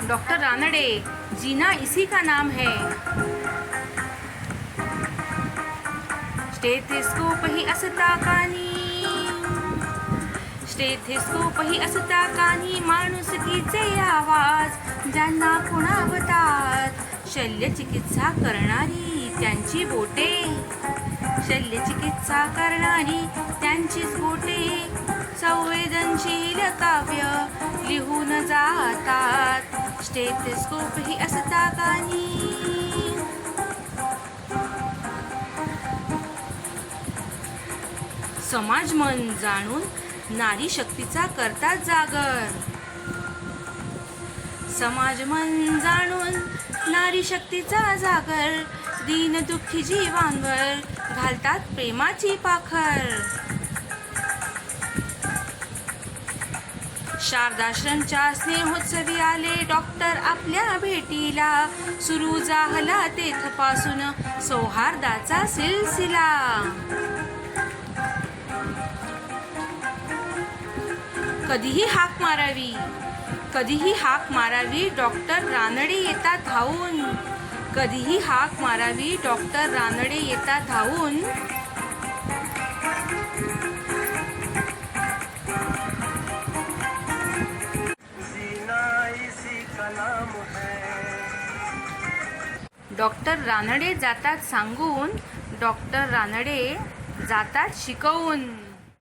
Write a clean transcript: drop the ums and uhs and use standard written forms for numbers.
Doctor Ranade, जीना इसी का नाम है। स्टेथोस्कोप ही असता कानी, स्टेथोस्कोप ही असता कानी, माणुसकीचे आवाज ज्यांना खुणावतात। शल्यचिकित्सा करणारी त्यांची बोटे, शल्यचिकित्सा करणारी त्यांचीच बोटे, संवेदनशील काव्य लिहून जातात। स्टेथोस्कोप ही असता कानी। समाज मन जाणून नारी शक्तीचा करतात जागर, समाज मन जाणून नारी शक्तीचा जागर, दीन दुःखी जीवांवर घालतात प्रेमाची पाखर। शारदाश्रमच्या स्नेहोत्सवी आले डॉक्टर आपल्या भेटीला, सुरू झाला तेथपासून सौहार्दाचा सिलसिला। कधीही हाक मारावी, कधीही हाक मारावी, डॉक्टर रानडे येतात धावून, कधीही हाक मारावी, डॉक्टर रानडे येतात धावून। डॉक्टर रानडे जातात सांगून, डॉक्टर रानडे जातात शिकवून।